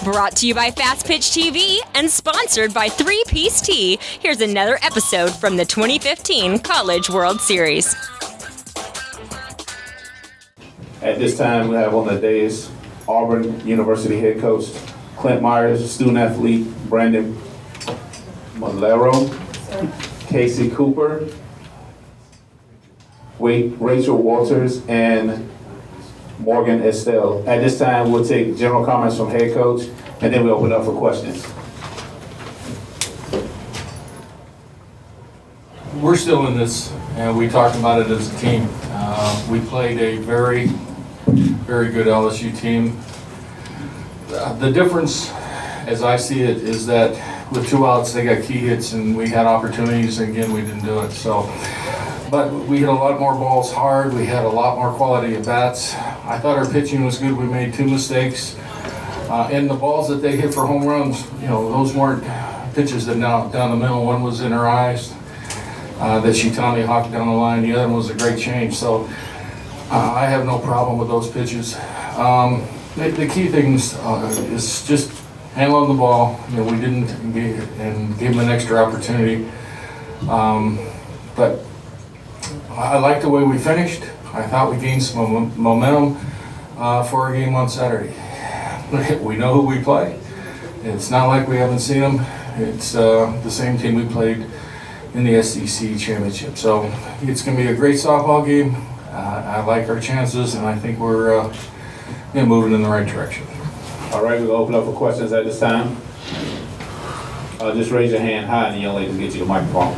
Brought to you by Fastpitch TV and sponsored by 3-Piece Tea, here's another episode from the 2015 College World Series. At this time, we have on the dais Auburn University head coach Clint Myers, student athlete Brandon Malero, Casey Cooper, Rachel Walters, and Morgan Estelle. At this time, we'll take general comments from head coach, and then we'll open up for questions. We're still in this, and we talked about it as a team. We played a very, very good LSU team. The difference, as I see it, is that with 2 outs, they got key hits, and we had opportunities, and again, we didn't do it. But we hit a lot more balls hard. We had a lot more quality at bats. I thought our pitching was good. We made 2 mistakes. And the balls that they hit for home runs, those weren't pitches that down the middle. One was in her eyes that she Tommy hawked down the line. The other one was a great change. So I have no problem with those pitches. The key things is just handling the ball. We didn't give them an extra opportunity. But I like the way we finished. I thought we gained some momentum for our game on Saturday. We know who we play. It's not like we haven't seen them. It's the same team we played in the SEC championship. So it's going to be a great softball game. I like our chances, and I think we're moving in the right direction. All right, we'll open up for questions at this time. Just raise your hand high, and the young lady will get you the microphone.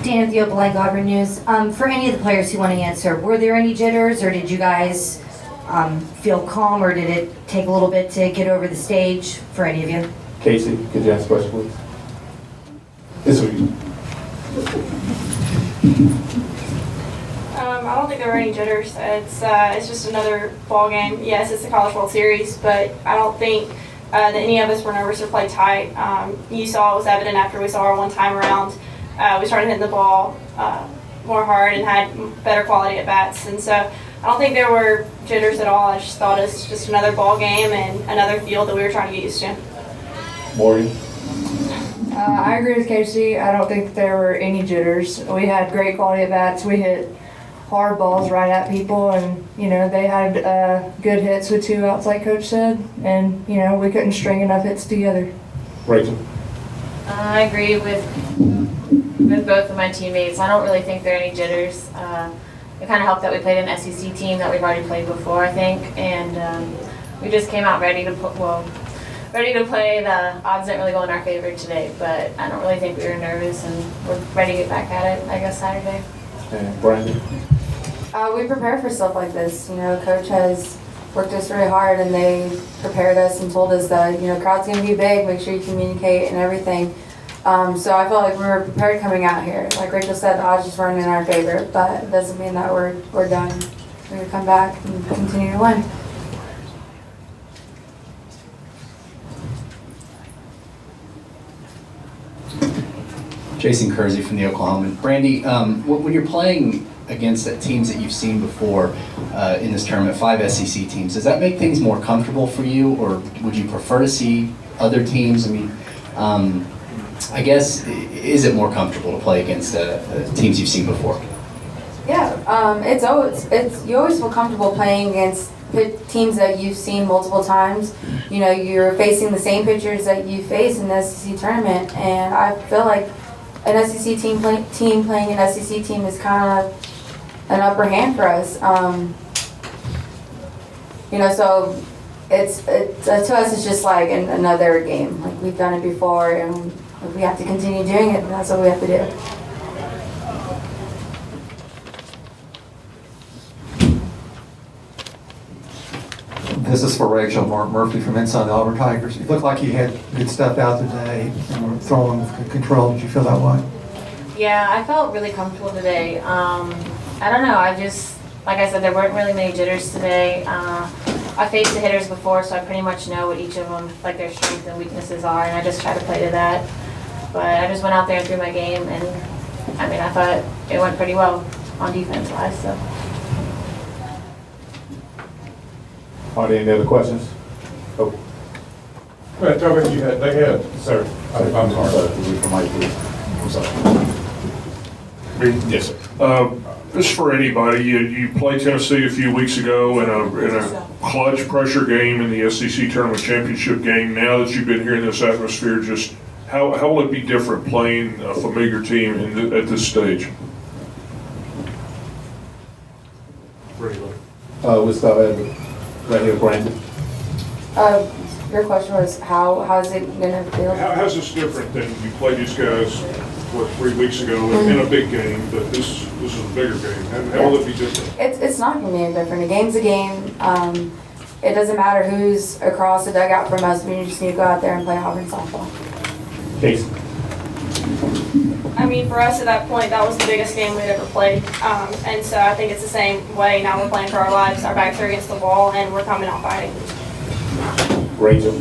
Dan with the Auburn News. For any of the players who want to answer, were there any jitters, or did you guys feel calm, or did it take a little bit to get over the stage for any of you? Casey, could you answer the question, please? This for you. I don't think there were any jitters. It's just another ball game. Yes, it's the College World Series, but I don't think that any of us were nervous or played tight. You saw it was evident after we saw our one time around. We started hitting the ball more hard and had better quality at bats, and so I don't think there were jitters at all. I just thought it was just another ball game and another field that we were trying to get used to. Morgan? I agree with Casey. I don't think there were any jitters. We had great quality at bats. We hit hard balls right at people, and they had good hits with 2 outs, like Coach said, and we couldn't string enough hits together. Rachel? I agree with both of my teammates. I don't really think there are any jitters. It kind of helped that we played an SEC team that we've already played before, I think, and we just came out ready to play. The odds didn't really go in our favor today, but I don't really think we were nervous, and we're ready to get back at it, I guess, Saturday. And Brandon? We prepare for stuff like this. Coach has worked us very hard, and they prepared us and told us that, crowd's going to be big, make sure you communicate and everything. So I felt like we were prepared coming out here. Like Rachel said, the odds just weren't in our favor, but it doesn't mean that we're done. We're going to come back and continue to win. Jason Kersey from the Oklahoman. Brandy, when you're playing against teams that you've seen before in this tournament, 5 SEC teams, does that make things more comfortable for you, or would you prefer to see other teams? I guess, is it more comfortable to play against teams you've seen before? Yeah, you always feel comfortable playing against teams that you've seen multiple times. You're facing the same pitchers that you face in the SEC tournament, and I feel like an SEC team playing an SEC team is kind of an upper hand for us. So it's to us it's just like another game. Like, we've done it before, and we have to continue doing it, and that's what we have to do. This is for Rachel. Mark Murphy from Inside the Auburn Tigers. You looked like you had good stuff out today and were throwing with control. Did you feel that way? Yeah, I felt really comfortable today. I don't know, like I said, there weren't really many jitters today. I faced the hitters before, so I pretty much know what each of them, like, their strengths and weaknesses are, and I just try to play to that. But I just went out there and threw my game, and I thought it went pretty well on defense-wise. So. Are there any other questions? Oh, Well, tell me they had, sir, I'm sorry. I'm sorry. Yes, sir. This is for anybody. You played Tennessee a few weeks ago in a clutch pressure game in the SEC Tournament Championship game. Now that you've been here in this atmosphere, just how will it be different playing a familiar team at this stage? We'll start right here, Brandon. Your question was how's it gonna feel? How's this different than you played these guys, 3 weeks ago in a big game, but this is a bigger game. How will it be different? It's not gonna be any different. A game's a game. It doesn't matter who's across the dugout from us. We just need to go out there and play Auburn softball. Casey. I mean, for us at that point, that was the biggest game we'd ever played. And so I think it's the same way. Now we're playing for our lives. Our backs are against the wall, and we're coming out fighting. Rachel.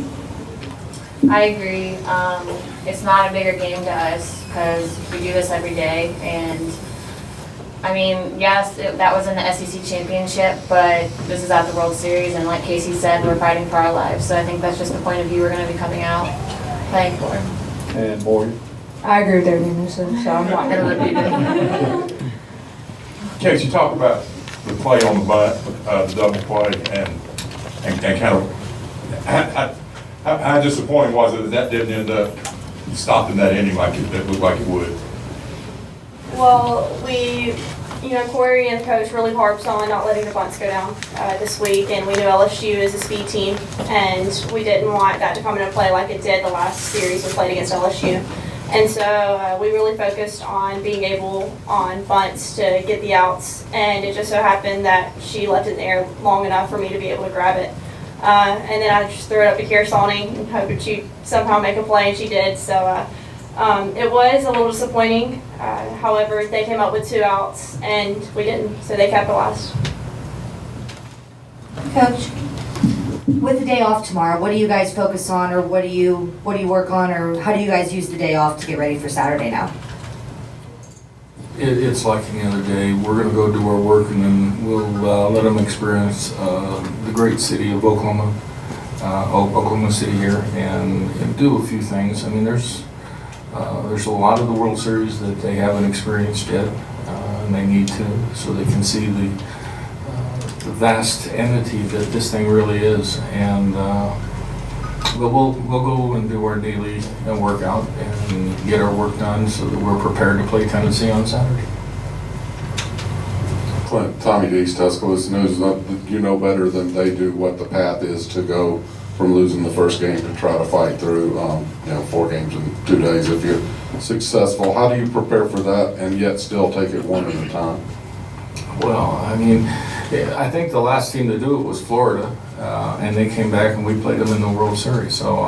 I agree. It's not a bigger game to us because we do this every day. And I mean, yes, that was in the SEC championship, but this is at the World Series. And like Casey said, we're fighting for our lives. So I think that's just the point of view we're going to be coming out playing for. And Morgan. I agree with everything you said, so I'm not gonna repeat it. Case, you talk about the play on the butt, the double play, and kind of how disappointing was it that didn't end up stopping that inning like it looked like it would? Well, Corey and the coach really harped on not letting the bunts go down this week, and we knew LSU is a speed team, and we didn't want that to come into play like it did the last series we played against LSU. And so we really focused on being able on bunts to get the outs, and it just so happened that she left it in the air long enough for me to be able to grab it. And then I just threw it up to Kirsani and hoped she'd somehow make a play, and she did. So it was a little disappointing. However, they came up with 2 outs, and we didn't, so they capitalized. Coach, with the day off tomorrow, what do you guys focus on, or what do you work on, or how do you guys use the day off to get ready for Saturday now? It's like any other day. We're going to go do our work, and then we'll let them experience the great city of Oklahoma, Oklahoma City here, and do a few things. I mean, there's a lot of the World Series that they haven't experienced yet, and they need to, so they can see the vast entity that this thing really is. And but we'll go and do our daily workout and get our work done so that we're prepared to play Tennessee on Saturday. Clint, Tommy Dees, Tuscaloosa News, you know better than they do what the path is to go from losing the first game to try to fight through 4 games in 2 days. If you're successful, how do you prepare for that and yet still take it one at a time? Well, I mean, I think the last team to do it was Florida, and they came back and we played them in the World Series. So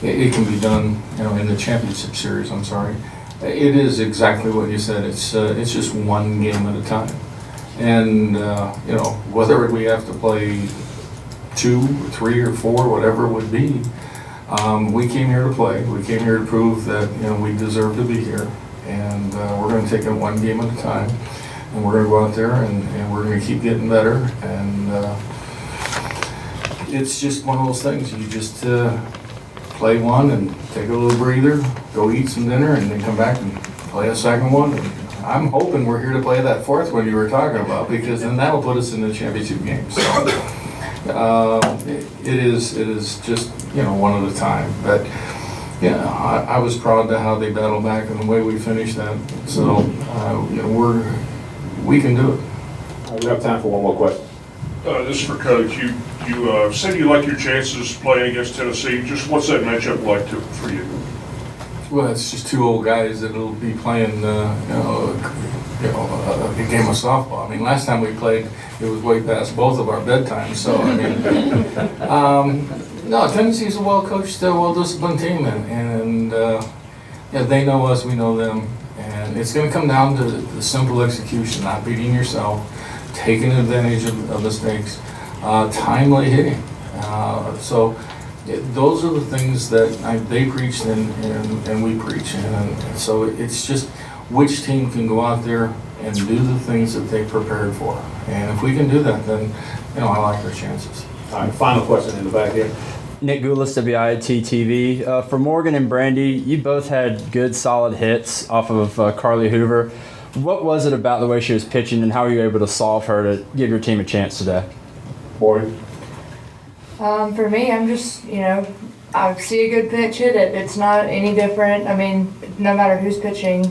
it can be done, in the championship series. I'm sorry. It is exactly what you said. It's just 1 game at a time, and whether we have to play 2, 3, or 4, whatever it would be, we came here to play. We came here to prove that we deserve to be here, and we're going to take it 1 game at a time. And we're going to go out there and we're going to keep getting better. And it's just one of those things. You just play one and take a little breather, go eat some dinner, and then come back and play a second one. And I'm hoping we're here to play that 4th one you were talking about, because then that'll put us in the championship game. So it is just one at a time. But yeah, I was proud to how they battled back and the way we finished that. So we can do it. We have time for one more question. This is for Coach. You said you like your chances playing against Tennessee. Just what's that matchup like for you? Well, it's just 2 old guys that'll be playing, a game of softball. I mean, last time we played, it was way past both of our bedtimes. So I mean, no, Tennessee's a well-coached, well-disciplined team, and they know us, we know them. And it's going to come down to the simple execution, not beating yourself, taking advantage of mistakes, timely hitting. So those are the things that they preach and we preach. And so it's just which team can go out there and do the things that they prepared for. And if we can do that, then I like our chances. All right, final question in the back here. Nick Goulas, WIT TV. For Morgan and Brandy, you both had good, solid hits off of Carly Hoover. What was it about the way she was pitching, and how were you able to solve her to give your team a chance today? Morgan? For me, I'm just, I see a good pitch, hit it. It's not any different. I mean, no matter who's pitching,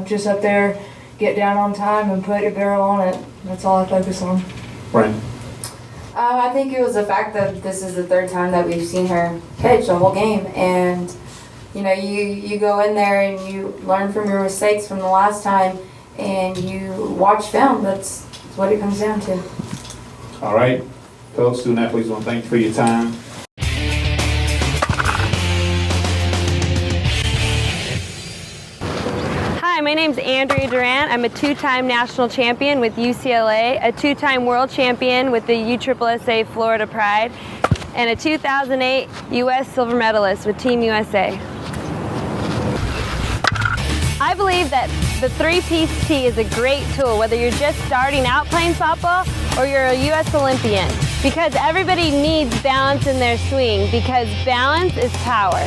just up there, get down on time and put your barrel on it. That's all I focus on. Brandon? I think it was the fact that this is the third time that we've seen her pitch the whole game, and you go in there and you learn from your mistakes from the last time, and you watch film. That's what it comes down to. All right. Coach, student athletes, I want to thank you for your time. Hi, my name's Andrea Durant. I'm a two-time national champion with UCLA, a two-time world champion with the USSSA Florida Pride, and a 2008 U.S. silver medalist with Team USA. I believe that the three-piece tee is a great tool, whether you're just starting out playing softball or you're a U.S. Olympian, because everybody needs balance in their swing, because balance is power.